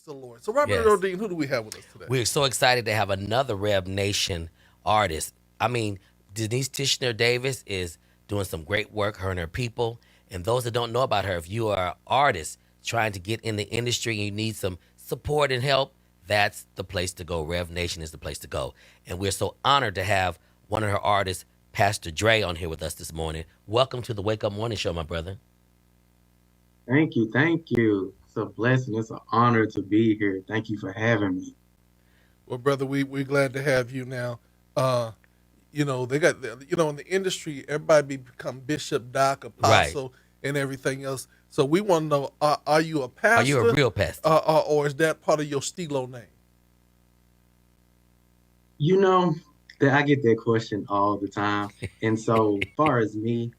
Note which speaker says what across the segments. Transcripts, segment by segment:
Speaker 1: the Lord. So, Robert
Speaker 2: Yes.
Speaker 1: Dean, who do we have with us today?
Speaker 2: We're so excited to have another Rev Nation artist. I mean, Denise Tishner Davis is doing some great work, her and her people. And those that don't know about her, if you are an artist trying to get in the industry and you need some support and help, that's the place to go. Rev Nation is the place to go. And we're so honored to have one of her artists, Pastor Dre, on here with us this morning. Welcome to the Wake Up Morning Show, my brother.
Speaker 3: Thank you. Thank you. It's a blessing. It's an honor to be here. Thank you for having me.
Speaker 1: Well, brother, we're glad to have you now. They got, in the industry, everybody become bishop, doc, apostle, and everything else. So we want to know, are you a pastor?
Speaker 2: Are you a real pastor?
Speaker 1: Or is that part of your stilo name?
Speaker 3: You know, that I get that question all the time. And so far as me,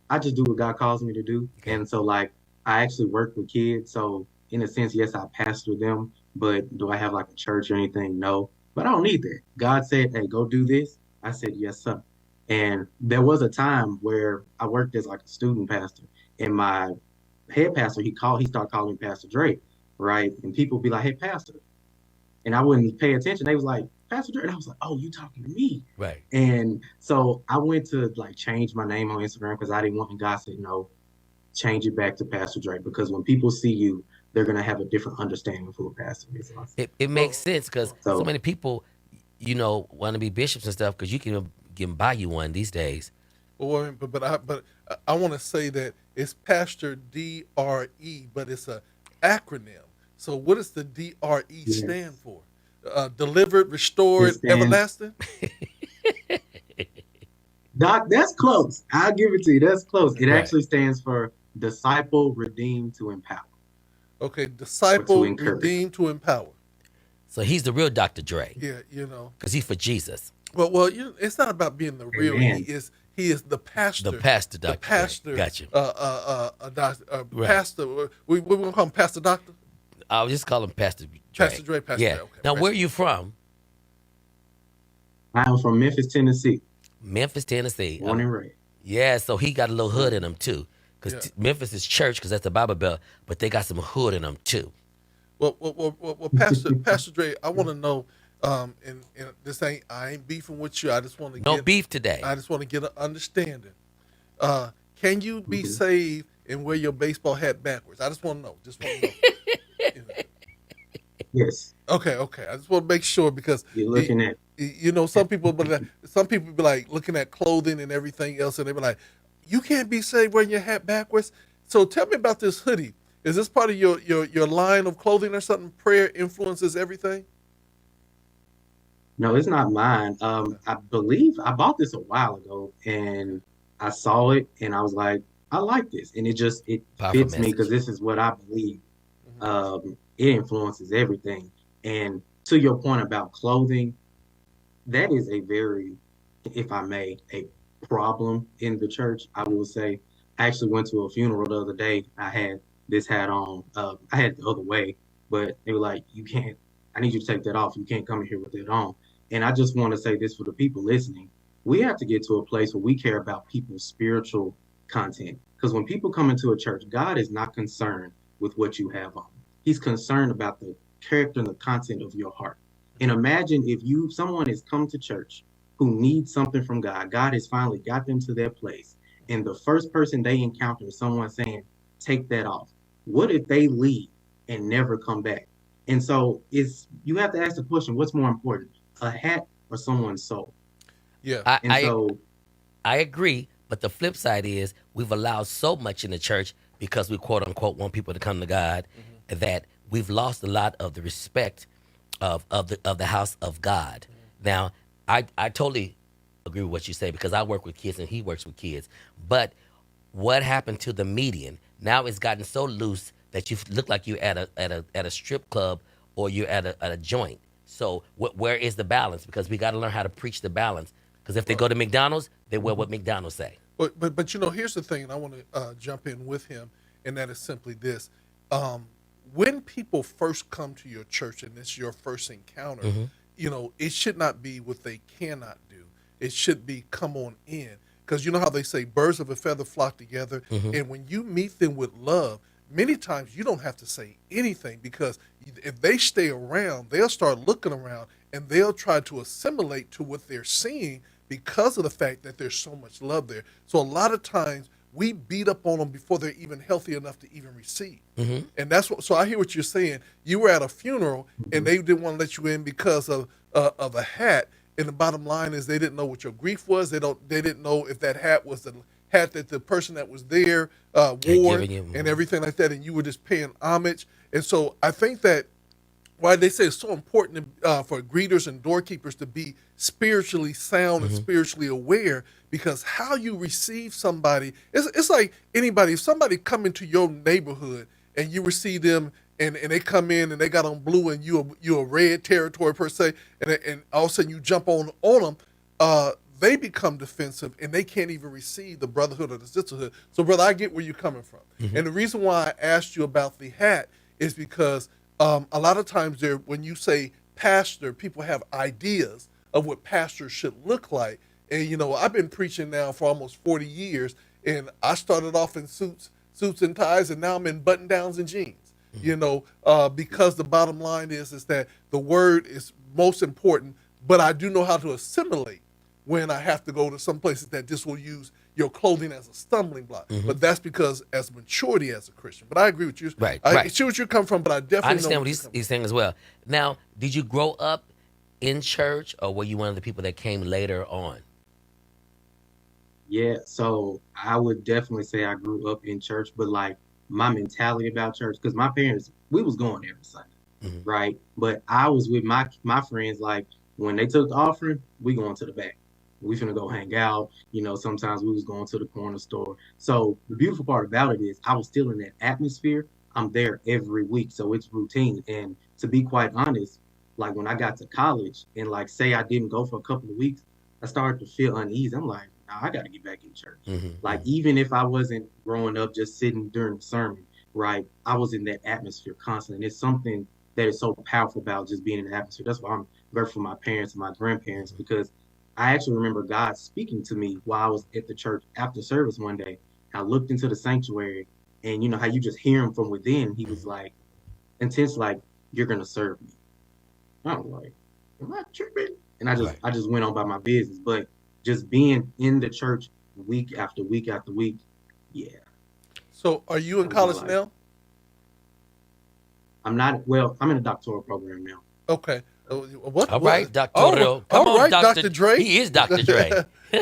Speaker 3: I just do what God calls me to do.
Speaker 2: Okay.
Speaker 3: And so like I actually work with kids. So in a sense, yes, I pastor them, but do I have like a church or anything? No. But I don't need that. God said, hey, go do this. I said, yes, sir. And there was a time where I worked as like a student pastor, and my head pastor, he started calling me Pastor Drake, right? And people be like, hey, Pastor. And I wouldn't pay attention. They was like, Pastor Drake. And I was like, oh, you talking to me?
Speaker 2: Right.
Speaker 3: And so I went to like change my name on Instagram because I didn't want, and God said, no, change it back to Pastor Drake, because when people see you, they're going to have a different understanding of who a pastor is.
Speaker 2: It makes sense because so many people, want to be bishops and stuff because you can buy you one these days.
Speaker 1: Well, but I want to say that it's Pastor DRE, but it's an acronym. So what does the DRE stand for? Delivered, restored, everlasting?
Speaker 3: Doc, that's close. I'll give it to you. That's close. It actually stands for disciple, redeemed to empower.
Speaker 1: Okay, disciple, redeemed to empower.
Speaker 2: So he's the real Dr. Dre.
Speaker 1: Yeah,
Speaker 2: because he's for Jesus.
Speaker 1: Well, it's not about being the real.
Speaker 3: Amen.
Speaker 1: He is the pastor.
Speaker 2: The pastor, Dr.
Speaker 1: The pastor.
Speaker 2: Dre. Got you.
Speaker 1: Right. Pastor. We gonna call him Pastor Doctor.
Speaker 2: I'll just call him Pastor Dre.
Speaker 1: Pastor Dre. Pastor
Speaker 2: yeah.
Speaker 1: Dre. Okay,
Speaker 2: now, where are you from?
Speaker 3: I'm from Memphis, Tennessee.
Speaker 2: Memphis, Tennessee.
Speaker 3: Born and raised.
Speaker 2: Yeah, so he got a little hood in him too. Because Memphis is church, because that's the Bible Belt, but they got some hood in them too.
Speaker 1: Well, Pastor Dre, I want to know, and I ain't beefing with you. I just want to
Speaker 2: no beef today.
Speaker 1: I just want to get an understanding. Can you be saved and wear your baseball hat backwards? I just want to know.
Speaker 3: Yes.
Speaker 1: Okay. I just want to make sure, because
Speaker 3: you're looking at.
Speaker 1: Some people be like looking at clothing and everything else, and they be like, you can't be saved wearing your hat backwards. So tell me about this hoodie. Is this part of your line of clothing or something? Prayer influences everything?
Speaker 3: No, it's not mine. I believe I bought this a while ago, and I saw it, and I was like, I like this. And it fits me because this is what I believe. Mm-hmm. It influences everything. And to your point about clothing, that is a very, if I may, a problem in the church. I will say, I actually went to a funeral the other day. I had this hat on. I had it the other way, but they were like, you can't, I need you to take that off. You can't come in here with it on. And I just want to say this for the people listening. We have to get to a place where we care about people's spiritual content. Because when people come into a church, God is not concerned with what you have on. He's concerned about the character and the content of your heart. And imagine if someone has come to church who needs something from God. God has finally got them to their place. And the first person they encounter is someone saying, take that off. What if they leave and never come back? And so you have to ask the question, what's more important, a hat or someone's soul?
Speaker 1: Yeah.
Speaker 2: I agree. But the flip side is we've allowed so much in the church because we quote unquote want people to come to God, that we've lost a lot of the respect of the house of God. Now, I totally agree with what you say, because I work with kids and he works with kids. But what happened to the median? Now it's gotten so loose that you look like you're at a strip club or you're at a joint. So where is the balance? Because we got to learn how to preach the balance. Because if they go to McDonald's, they wear what McDonald's say.
Speaker 1: But here's the thing, and I want to jump in with him, and that is simply this. When people first come to your church and it's your first encounter, it should not be what they cannot do. It should be come on in. Because you know how they say birds of a feather flock together, and when you meet them with love, many times you don't have to say anything, because if they stay around, they'll start looking around and they'll try to assimilate to what they're seeing because of the fact that there's so much love there. So a lot of times we beat up on them before they're even healthy enough to even receive. And that's what. So I hear what you're saying. You were at a funeral and they didn't want to let you in because of a hat. And the bottom line is they didn't know what your grief was. They didn't know if that hat was the hat that the person that was there wore and everything like that. And you were just paying homage. And so I think that why they say it's so important for greeters and doorkeepers to be spiritually sound and spiritually aware, because how you receive somebody, it's like anybody. If somebody come into your neighborhood and you receive them and they come in and they got on blue and you a red territory per se, and all of a sudden you jump on them, they become defensive and they can't even receive the brotherhood or the sisterhood. So, brother, I get where you're coming from. And the reason why I asked you about the hat is because a lot of times when you say pastor, people have ideas of what pastors should look like. And, I've been preaching now for almost 40 years, and I started off in suits and ties, and now I'm in button downs and jeans, because the bottom line is that the word is most important, but I do know how to assimilate when I have to go to some places that just will use your clothing as a stumbling block. But that's because as maturity as a Christian. But I agree with you. I see what you come from, but I definitely
Speaker 2: understand what he's saying as well. Now, did you grow up in church, or were you one of the people that came later on?
Speaker 3: Yeah, so I would definitely say I grew up in church, but like my mentality about church, because my parents, we was going every Sunday, right? But I was with my friends, like when they took the offering, we going to the back. We finna go hang out. Sometimes we was going to the corner store. So the beautiful part about it is I was still in that atmosphere. I'm there every week, so it's routine. And to be quite honest, like when I got to college and like say I didn't go for a couple of weeks, I started to feel uneasy. I'm like, nah, I got to get back in church. Like even if I wasn't growing up just sitting during the sermon, right? I was in that atmosphere constantly. And it's something that is so powerful about just being in the atmosphere. That's why I'm grateful for my parents and my grandparents, because I actually remember God speaking to me while I was at the church after service one day. I looked into the sanctuary, and you know how you just hear him from within. He was like, intense, like, you're going to serve me. I was like, am I tripping? And I just went on by my business. But just being in the church week after week after week, yeah.
Speaker 1: So are you in college now?
Speaker 3: I'm not. Well, I'm in a doctoral program now.
Speaker 1: Okay.
Speaker 2: All right, Doctor. Come on, Dr. Dre. He is Dr. Dre.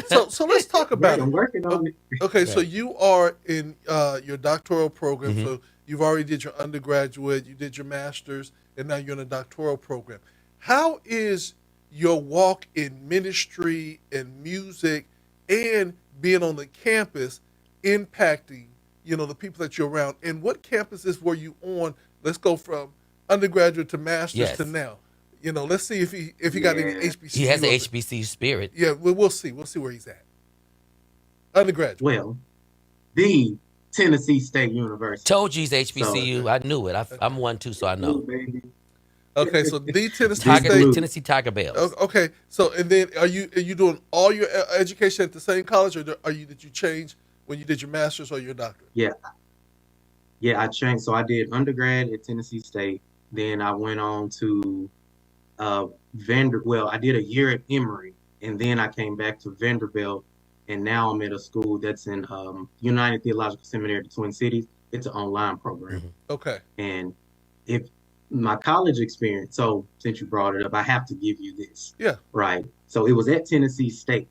Speaker 1: So let's talk about it.
Speaker 3: I'm working on it.
Speaker 1: Okay, so you are in your doctoral program. So you've already did your undergraduate, you did your master's, and now you're in a doctoral program. How is your walk in ministry and music and being on the campus impacting, the people that you're around? And what campuses were you on? Let's go from undergraduate to master's to now. Let's see if he got any HBCU.
Speaker 2: He has the HBCU spirit.
Speaker 1: Yeah, we'll see. We'll see where he's at. Undergraduate.
Speaker 3: Well, the Tennessee State University.
Speaker 2: Told you he's HBCU. So, I knew it. I'm one too, so I know.
Speaker 1: Okay, so the Tennessee State.
Speaker 2: Tennessee Tiger Bells.
Speaker 1: Okay, so and then are you doing all your education at the same college, or did you change when you did your master's or your doctorate?
Speaker 3: Yeah, I changed. So I did undergrad at Tennessee State. Then I went on to I did a year at Emory, and then I came back to Vanderbilt, and now I'm at a school that's in United Theological Seminary, the Twin Cities. It's an online program.
Speaker 1: Okay.
Speaker 3: And if my college experience, so since you brought it up, I have to give you this.
Speaker 1: Yeah.
Speaker 3: Right. So it was at Tennessee State,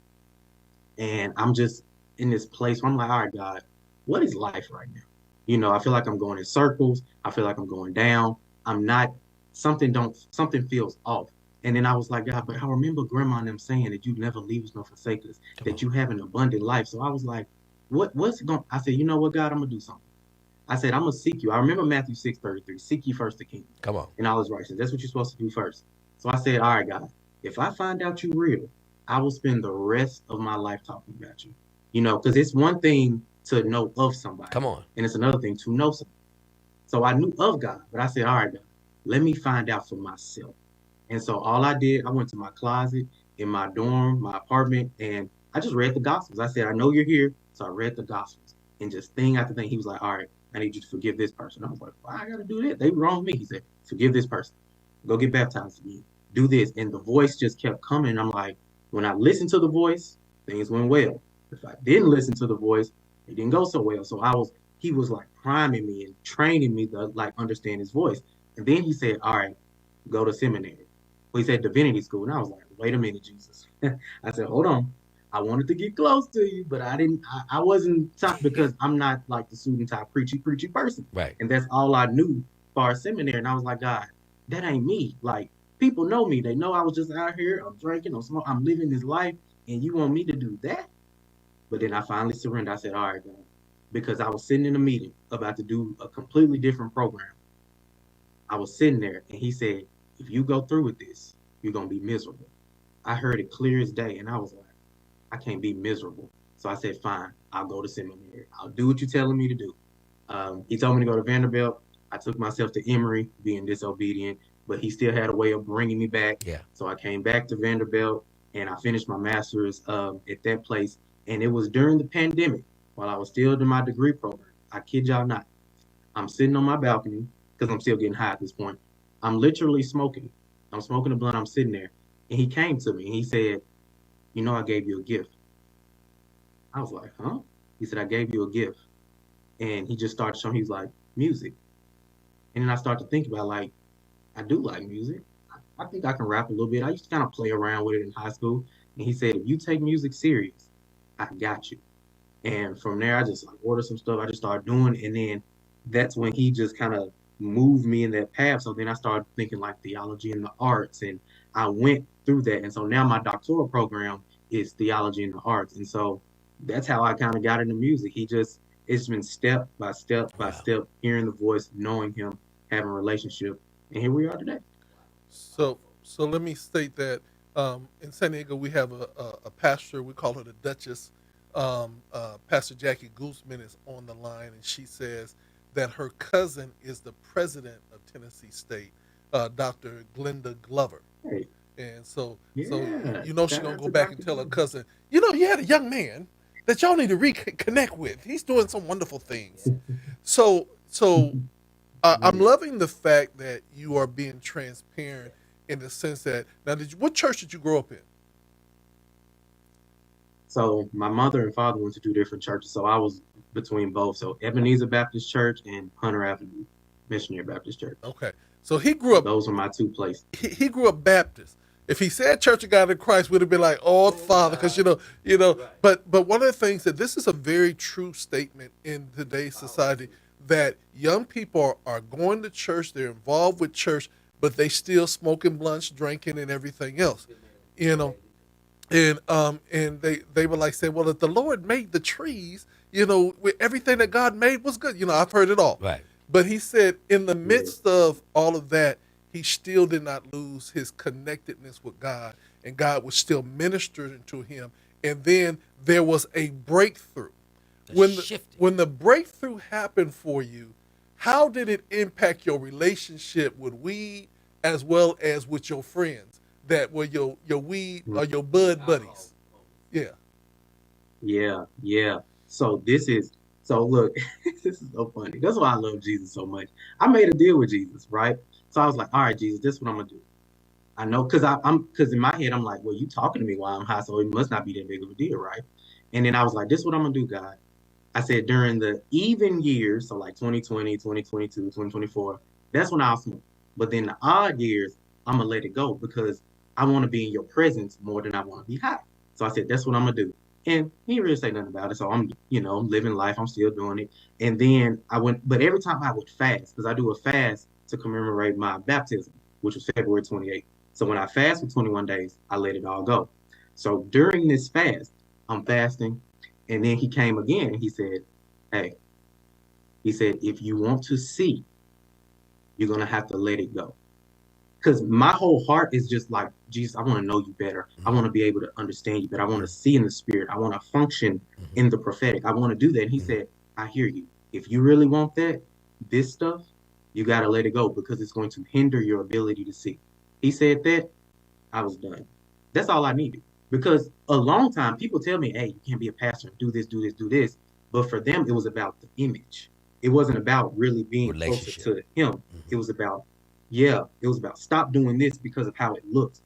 Speaker 3: and I'm just in this place where I'm like, all right, God, what is life right now? I feel like I'm going in circles. I feel like I'm going down. I'm not. Something feels off. And then I was like, God, but I remember grandma and them saying that you never leave us nor forsake us, that you have an abundant life. So I was like, what's going? I said, you know what, God, I'm gonna do something. I said, I'm gonna seek you. I remember Matthew 6:33, seek ye first the kingdom.
Speaker 2: Come on.
Speaker 3: And all his righteousness. That's what you're supposed to do first. So I said, all right, God, if I find out you real, I will spend the rest of my life talking about you. Because it's one thing to know of somebody.
Speaker 2: Come on.
Speaker 3: And it's another thing to know somebody. So I knew of God, but I said, all right, God, let me find out for myself. And so all I did, I went to my closet in my dorm, my apartment, and I just read the Gospels. I said, I know you're here. So I read the Gospels, and just thing after thing, he was like, all right, I need you to forgive this person. I was like, why I gotta do that? They wronged me. He said, forgive this person. Go get baptized again. Do this. And the voice just kept coming. I'm like, when I listened to the voice, things went well. If I didn't listen to the voice, it didn't go so well. So he was like priming me and training me to like understand his voice. And then he said, all right, go to seminary. Well, he said divinity school. And I was like, wait a minute, Jesus. I said, hold on. I wanted to get close to you, but I didn't. I wasn't top because I'm not like the student type preachy person.
Speaker 2: Right.
Speaker 3: And that's all I knew as far as seminary. And I was like, God, that ain't me. Like people know me. They know I was just out here. I'm drinking. I'm living this life, and you want me to do that? But then I finally surrendered. I said, all right, God, because I was sitting in a meeting about to do a completely different program. I was sitting there, and he said, if you go through with this, you're gonna be miserable. I heard it clear as day, and I was like, I can't be miserable. So I said, fine, I'll go to seminary. I'll do what you're telling me to do. He told me to go to Vanderbilt. I took myself to Emory, being disobedient, but he still had a way of bringing me back.
Speaker 2: Yeah.
Speaker 3: So I came back to Vanderbilt and I finished my master's at that place. And it was during the pandemic while I was still doing my degree program. I kid y'all not. I'm sitting on my balcony because I'm still getting high at this point. I'm literally smoking. I'm smoking a blunt. I'm sitting there. And he came to me and he said, you know, I gave you a gift. I was like, huh? He said, I gave you a gift. And he just started showing, he was like, music. And then I started to think about, like, I do like music. I think I can rap a little bit. I used to kind of play around with it in high school. And he said, if you take music serious, I got you. And from there, I just like ordered some stuff. I just started doing it. And then that's when he just kind of moved me in that path. So then I started thinking like theology and the arts. And I went through that. And so now my doctoral program is theology and the arts. And so that's how I kind of got into music. It's been step by step by step, hearing the voice, knowing him, having a relationship. And here we are today.
Speaker 1: So let me state that in San Diego we have a pastor. We call her the Duchess. Pastor Jackie Guzman is on the line, and she says that her cousin is the president of Tennessee State, Dr. Glenda Glover.
Speaker 3: Hey.
Speaker 1: And so
Speaker 3: Yeah,
Speaker 1: she's gonna go back and tell her cousin, you had a young man that y'all need to reconnect with. He's doing some wonderful things. So I'm loving the fact that you are being transparent in the sense that now, what church did you grow up in?
Speaker 3: So my mother and father went to two different churches, so I was between both. So Ebenezer Baptist Church and Hunter Avenue Missionary Baptist Church.
Speaker 1: Okay, so he grew up.
Speaker 3: Those were my two places.
Speaker 1: He grew up Baptist. If he said Church of God in Christ, would have been like, oh, Father, because But one of the things that this is a very true statement in today's society that young people are going to church, they're involved with church, but they still smoking blunts, drinking, and everything else, And they were like saying, well, if the Lord made the trees, with everything that God made was good. I've heard it all.
Speaker 2: Right.
Speaker 1: But he said in the midst of all of that, he still did not lose his connectedness with God, and God was still ministering to him. And then there was a breakthrough. When the breakthrough happened for you, how did it impact your relationship with weed as well as with your friends that were your weed or your bud buddies? Yeah.
Speaker 3: Yeah. So look, this is so funny. That's why I love Jesus so much. I made a deal with Jesus, right? So I was like, all right, Jesus, this is what I'm gonna do. I know, because in my head, I'm like, well, you talking to me while I'm high, so it must not be that big of a deal, right? And then I was like, this is what I'm gonna do, God. I said during the even years, so like 2020, 2022, 2024, that's when I'll smoke. But then the odd years, I'm gonna let it go because I want to be in your presence more than I want to be high. So I said, that's what I'm gonna do. And he didn't really say nothing about it. So I'm living life. I'm still doing it. And then but every time I would fast, because I do a fast to commemorate my baptism, which was February 28th. So when I fast for 21 days, I let it all go. So during this fast, I'm fasting. And then he came again and he said, hey, if you want to see, you're going to have to let it go. Because my whole heart is just like, Jesus, I want to know you better. I want to be able to understand you better. I want to see in the spirit. I want to function in the prophetic. I want to do that. And he said, I hear you. If you really want this stuff, you got to let it go because it's going to hinder your ability to see. He said that, I was done. That's all I needed. Because a long time, people tell me, hey, you can't be a pastor, do this. But for them, it was about the image. it wasn't about really being closer
Speaker 2: Relationship.
Speaker 3: to him. It was about, yeah, it was about stop doing this because of how it looks.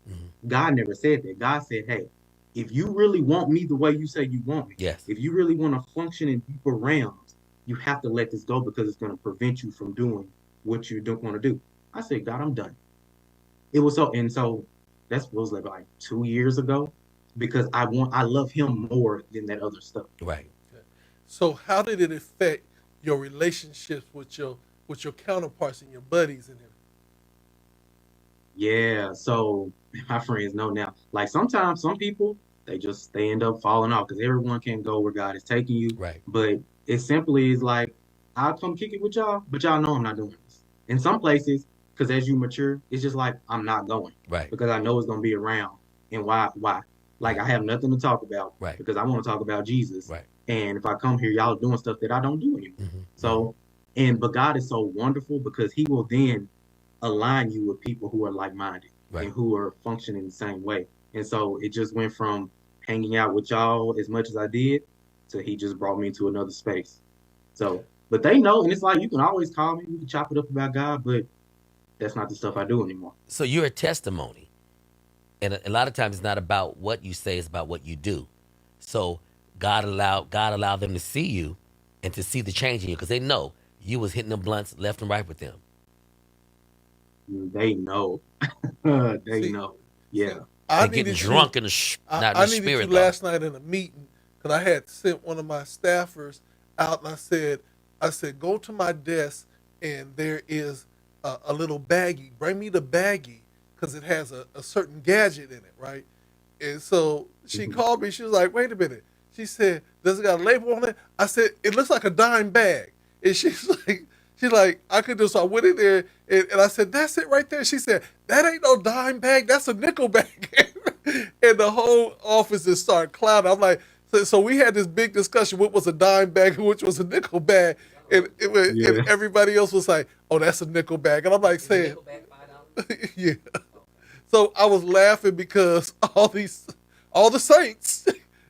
Speaker 3: God never said that. God said, hey, if you really want me the way you say you want me,
Speaker 2: Yes.
Speaker 3: if you really want to function in deeper realms, you have to let this go because it's going to prevent you from doing what you don't want to do. I said, God, I'm done. It was so, and so that's what was like 2 years ago because I love him more than that other stuff.
Speaker 2: Right.
Speaker 1: So how did it affect your relationships with your counterparts and your buddies and everything?
Speaker 3: Yeah, so my friends know now. Like sometimes some people they end up falling off because everyone can't go where God is taking you.
Speaker 2: Right.
Speaker 3: But it simply is like I'll come kick it with y'all, but y'all know I'm not doing this. In some places, because as you mature, it's just like I'm not going
Speaker 2: Right.
Speaker 3: because I know it's gonna be around. And why? Why? Like I have nothing to talk about
Speaker 2: Right.
Speaker 3: because I want to talk about Jesus.
Speaker 2: Right.
Speaker 3: And if I come here, y'all are doing stuff that I don't do anymore. So, but God is so wonderful because He will then align you with people who are like-minded
Speaker 2: Right.
Speaker 3: and who are functioning the same way. And so it just went from hanging out with y'all as much as I did to he just brought me to another space. So, but they know, and it's like you can always call me, we can chop it up about God, but that's not the stuff I do anymore.
Speaker 2: So you're a testimony. And a lot of times it's not about what you say, it's about what you do. So God allowed them to see you and to see the change in you because they know you was hitting them blunts left and right with them.
Speaker 3: They know. They
Speaker 1: See,
Speaker 3: know. Yeah.
Speaker 1: See, I
Speaker 2: And getting drunk in the not in
Speaker 1: I
Speaker 2: the
Speaker 1: needed
Speaker 2: spirit
Speaker 1: you
Speaker 2: though.
Speaker 1: last night in a meeting because I had sent one of my staffers out and I said, go to my desk and there is a little baggie. Bring me the baggie because it has a certain gadget in it, right? And so she called me. She was like, wait a minute. She said, does it got a label on it? I said, it looks like a dime bag. And she's like, I could do so. I went in there and I said, that's it right there. She said, that ain't no dime bag. That's a nickel bag. And the whole office just started clowning. I'm like, so we had this big discussion. What was a dime bag and which was a nickel bag? And, and
Speaker 3: Yeah.
Speaker 1: everybody else was like, oh, that's a nickel bag. And I'm like saying, yeah. So I was laughing because all the saints,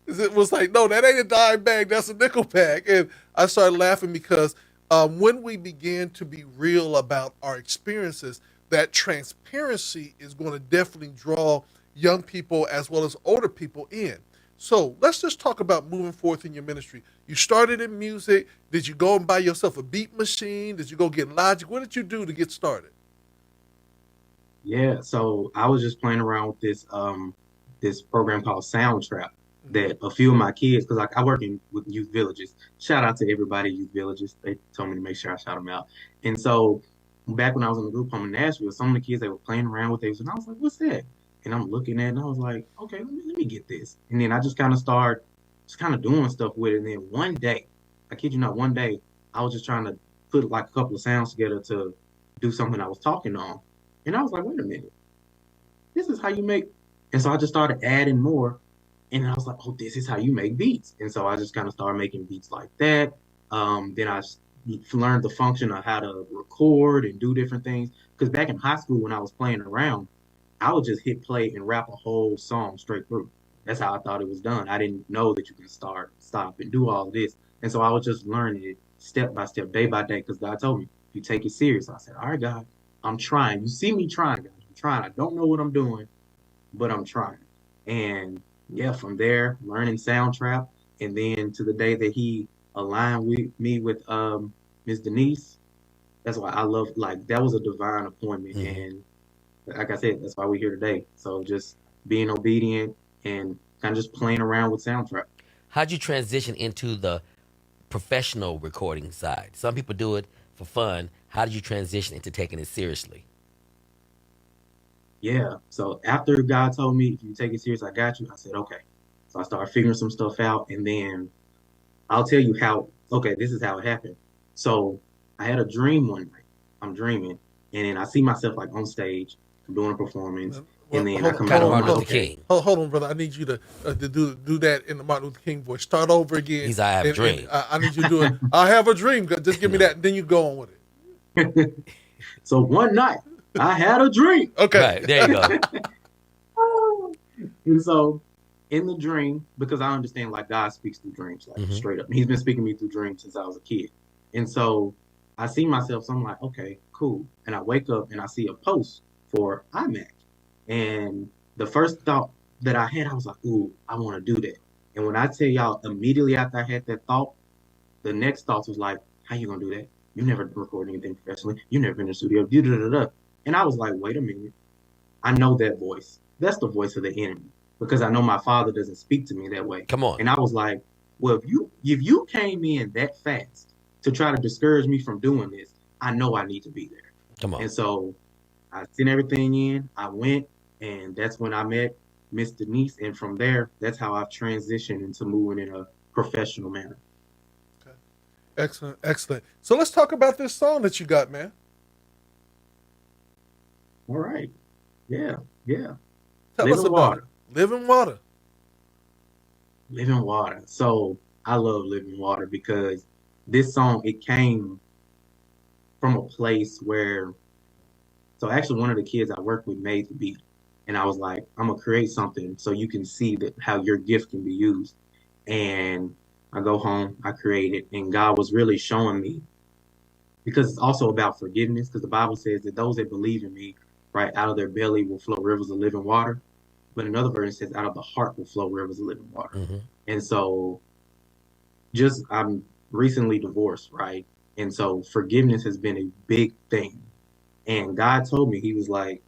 Speaker 1: it was like, no, that ain't a dime bag, that's a nickel bag. And I started laughing because when we begin to be real about our experiences, that transparency is going to definitely draw young people as well as older people in. So let's just talk about moving forth in your ministry. You started in music. Did you go and buy yourself a beat machine? Did you go get Logic? What did you do to get started?
Speaker 3: Yeah. So I was just playing around with this program called Soundtrap that a few of my kids, because I work with youth villages. Shout out to everybody at youth villages. They told me to make sure I shout them out. And so back when I was in the group home in Nashville, some of the kids they were playing around with these, and I was like, "What's that?" And I'm looking at it, and I was like, "Okay, let me get this." And then I just kind of started, just kind of doing stuff with it. And then one day, I kid you not, one day I was just trying to put like a couple of sounds together to do something I was talking on, and I was like, "Wait a minute, this is how you make." And so I just started adding more. And I was like, oh, this is how you make beats. And so I just kind of started making beats like that. Then learned the function of how to record and do different things. Because back in high school, when I was playing around, I would just hit play and rap a whole song straight through. That's how I thought it was done. I didn't know that you can start, stop, and do all of this. And so I was just learning it step by step, day by day, because God told me, if you take it serious, I said, all right, God, I'm trying. You see me trying, God. I'm trying. I don't know what I'm doing, but I'm trying. And yeah, from there, learning Soundtrap, and then to the day that he aligned with me with Miss Denise, that's why I love like that was a divine appointment, and like I said, that's why we're here today. So just being obedient and kind of just playing around with Soundtrap.
Speaker 2: How'd you transition into the professional recording side? Some people do it for fun. How did you transition into taking it seriously?
Speaker 3: Yeah. So after God told me, if you take it serious, I got you. I said, okay. So I started figuring some stuff out, and then I'll tell you how. Okay, this is how it happened. So I had a dream one night. I'm dreaming, and then I see myself like on stage doing a performance,
Speaker 1: Well,
Speaker 3: and then I
Speaker 1: hold on,
Speaker 3: come
Speaker 2: Kind
Speaker 3: back
Speaker 2: of
Speaker 3: on
Speaker 1: hold on,
Speaker 3: my
Speaker 2: Martin
Speaker 1: hold
Speaker 2: Luther
Speaker 1: on.
Speaker 3: stage.
Speaker 2: King.
Speaker 1: Hold on, brother. I need you to do that in the Martin Luther King voice. Start over again.
Speaker 2: He's I have a dream.
Speaker 1: And I need you to do it. I have a dream. Just give me that, and then you go on with it.
Speaker 3: So one night I had a dream.
Speaker 1: Okay.
Speaker 2: Right, there you go.
Speaker 3: And so in the dream, because I understand like God speaks through dreams, like straight up. He's been speaking to me through dreams since I was a kid. And so I see myself, so I'm like, okay, cool. And I wake up and I see a post for iMac. And the first thought that I had, I was like, ooh, I want to do that. And when I tell y'all, immediately after I had that thought, the next thought was like, how you gonna do that? You never recorded anything professionally. You never been in the studio. Da-da-da-da. And I was like, wait a minute. I know that voice. That's the voice of the enemy because I know my father doesn't speak to me that way.
Speaker 2: Come on.
Speaker 3: And I was like, well, if you came in that fast to try to discourage me from doing this, I know I need to be there.
Speaker 2: Come on.
Speaker 3: And so I sent everything in. I went, and that's when I met Miss Denise. And from there, that's how I've transitioned into moving in a professional manner.
Speaker 1: Okay. Excellent, excellent. So let's talk about this song that you got, man.
Speaker 3: All right. Yeah. Yeah.
Speaker 1: Tell us about it. Living Water.
Speaker 3: Living Water. So I love Living Water because this song, it came from a place where, so actually one of the kids I work with made the beat. And I was like, I'm gonna create something so you can see that how your gift can be used. And I go home, I create it, and God was really showing me because it's also about forgiveness, because the Bible says that those that believe in me, right, out of their belly will flow rivers of living water. But another verse says, out of the heart will flow rivers of living water.
Speaker 2: Mm-hmm.
Speaker 3: And so just I'm recently divorced, right? And so forgiveness has been a big thing. And God told me, He was like,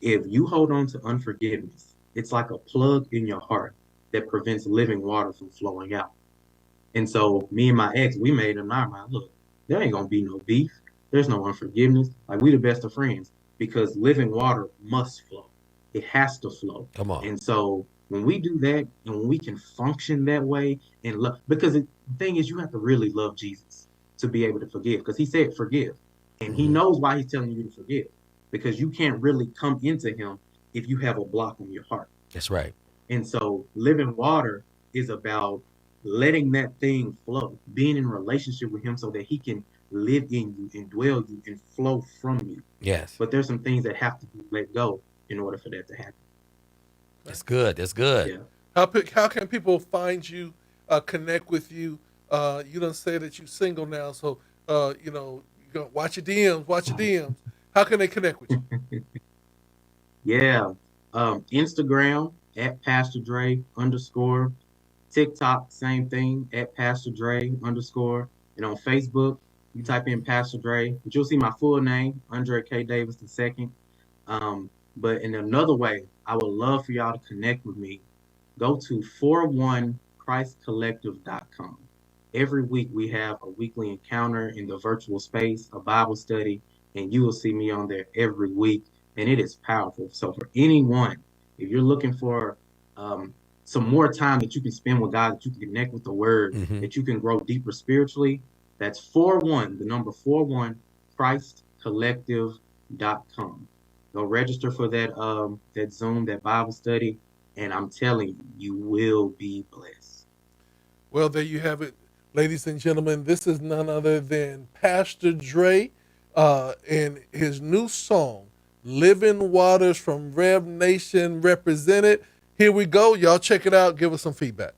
Speaker 3: if you hold on to unforgiveness, it's like a plug in your heart that prevents living water from flowing out. And so me and my ex, we made in our mind, look, there ain't gonna be no beef. There's no unforgiveness. Like we the best of friends because living water must flow. It has to flow.
Speaker 2: Come on.
Speaker 3: And so when we do that and when we can function that way and love, because the thing is you have to really love Jesus to be able to forgive because He said forgive. And He knows why He's telling you to forgive because you can't really come into Him if you have a block on your heart.
Speaker 2: That's right.
Speaker 3: And so living water is about letting that thing flow, being in relationship with Him so that He can live in you and dwell you and flow from you.
Speaker 2: Yes.
Speaker 3: But there's some things that have to be let go in order for that to happen.
Speaker 2: That's good. That's good.
Speaker 3: Yeah.
Speaker 1: How can people find you, connect with you? You don't say that you're single now, so you go watch your DMs, watch your DMs. How can they connect with you?
Speaker 3: Yeah. Instagram at Pastor Dre _. TikTok, same thing at Pastor Dre _. And on Facebook, you type in Pastor Dre, but you'll see my full name, Andre K. Davis II. But in another way, I would love for y'all to connect with me. Go to 41ChristCollective.com. Every week we have a weekly encounter in the virtual space, a Bible study, and you will see me on there every week, and it is powerful. So for anyone, if you're looking for some more time that you can spend with God, that you can connect with the Word, that you can grow deeper spiritually, that's 41 ChristCollective.com. Go register for that Zoom, that Bible study, and I'm telling you, you will be blessed.
Speaker 1: Well, there you have it, ladies and gentlemen. This is none other than Pastor Dre and his new song, Living Waters from Rev Nation Represented. Here we go. Y'all check it out. Give us some feedback.